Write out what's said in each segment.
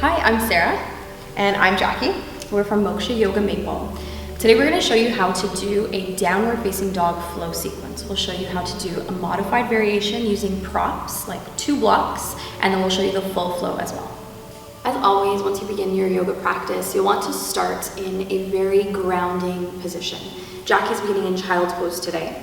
Hi, I'm Sarah. And I'm Jackie. We're from Moksha Yoga Maple. Today we're going to show you how to do a downward facing dog flow sequence. We'll show you how to do a modified variation using props like 2 blocks, and then we'll show you the full flow as well. As always, once you begin your yoga practice, you'll want to start in a very grounding position. Jackie's beginning in child's pose today.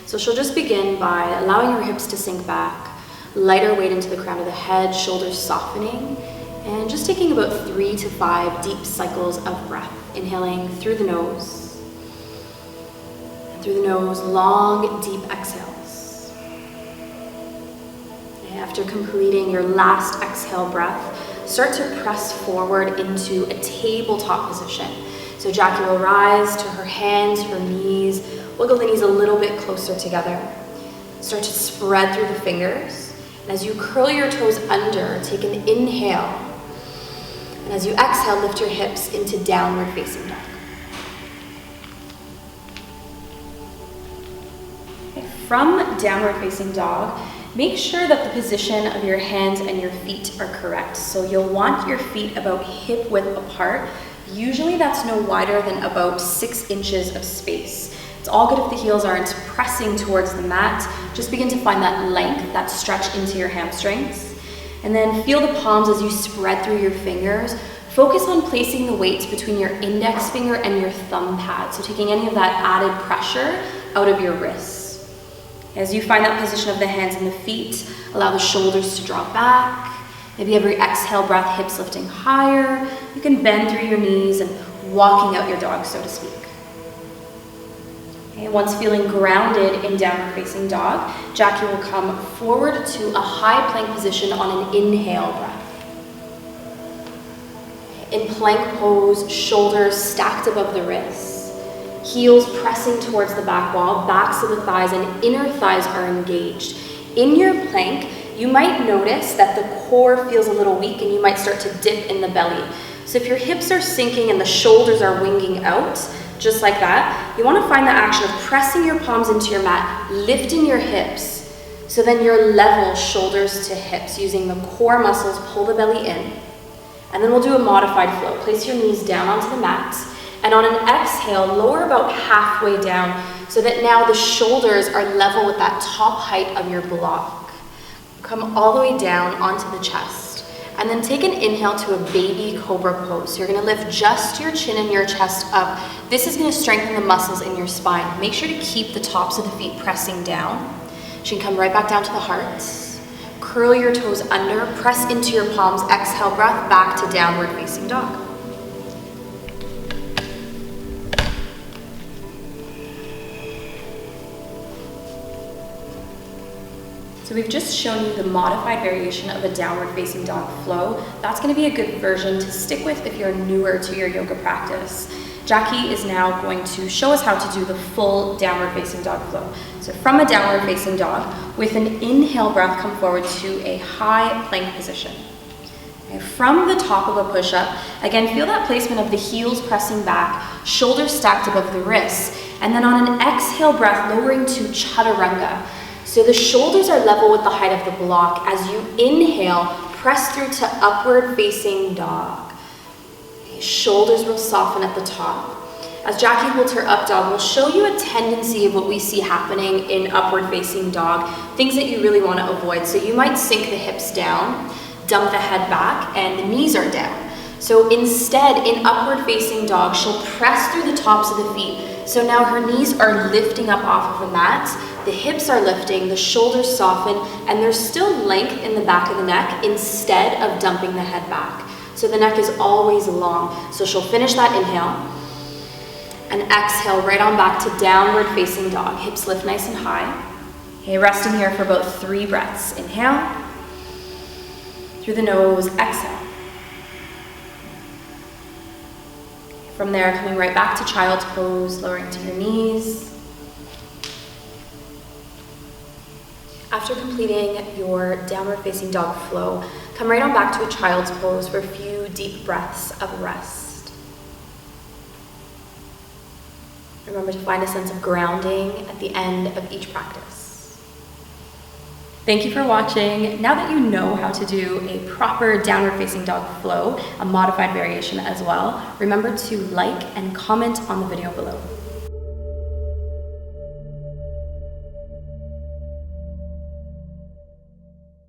So she'll just begin by allowing her hips to sink back, lighter weight into the crown of the head, shoulders softening, and just taking about 3 to 5 deep cycles of breath. Inhaling through the nose, and through the nose, long, deep exhales. And after completing your last exhale breath, start to press forward into a tabletop position. So Jackie will rise to her hands, her knees, wiggle the knees a little bit closer together. Start to spread through the fingers. And as you curl your toes under, take an inhale. And as you exhale, lift your hips into downward facing dog. Okay, from downward facing dog, make sure that the position of your hands and your feet are correct. So you'll want your feet about hip width apart. Usually that's no wider than about 6 inches of space. It's all good if the heels aren't pressing towards the mat. Just begin to find that length, that stretch into your hamstrings. And then feel the palms as you spread through your fingers. Focus on placing the weights between your index finger and your thumb pad. So taking any of that added pressure out of your wrists. As you find that position of the hands and the feet, allow the shoulders to drop back. Maybe every exhale breath, hips lifting higher. You can bend through your knees and walking out your dog, so to speak. Okay, once feeling grounded in downward facing dog, Jackie will come forward to a high plank position on an inhale breath. In plank pose, shoulders stacked above the wrists, heels pressing towards the back wall, backs of the thighs and inner thighs are engaged. In your plank, you might notice that the core feels a little weak and you might start to dip in the belly. So if your hips are sinking and the shoulders are winging out, just like that, you want to find the action of pressing your palms into your mat, lifting your hips, so then you're level shoulders to hips, using the core muscles, pull the belly in. And then we'll do a modified flow. Place your knees down onto the mat, and on an exhale, lower about halfway down, so that now the shoulders are level with that top height of your block. Come all the way down onto the chest. And then take an inhale to a baby Cobra pose. So you're gonna lift just your chin and your chest up. This is gonna strengthen the muscles in your spine. Make sure to keep the tops of the feet pressing down. You can come right back down to the heart. Curl your toes under, press into your palms, exhale breath, back to downward facing dog. So we've just shown you the modified variation of a downward facing dog flow. That's going to be a good version to stick with if you're newer to your yoga practice. Jackie is now going to show us how to do the full downward facing dog flow. So from a downward facing dog, with an inhale breath, come forward to a high plank position. Okay, from the top of a push-up, again, feel that placement of the heels pressing back, shoulders stacked above the wrists, and then on an exhale breath, lowering to chaturanga. So the shoulders are level with the height of the block. As you inhale, press through to upward facing dog. Okay, shoulders will soften at the top. As Jackie holds her up dog, we'll show you a tendency of what we see happening in upward facing dog, things that you really want to avoid. So you might sink the hips down, dump the head back, and the knees are down. So instead, in upward facing dog, she'll press through the tops of the feet. So now her knees are lifting up off of the mat, the hips are lifting, the shoulders soften, and there's still length in the back of the neck instead of dumping the head back. So the neck is always long. So she'll finish that inhale and exhale right on back to downward facing dog. Hips lift nice and high. Okay, resting here for about 3 breaths. Inhale, through the nose, exhale. From there, coming right back to child's pose, lowering to your knees. After completing your downward facing dog flow, come right on back to a child's pose for a few deep breaths of rest. Remember to find a sense of grounding at the end of each practice. Thank you for watching. Now that you know how to do a proper downward facing dog flow, a modified variation as well, remember to like and comment on the video below.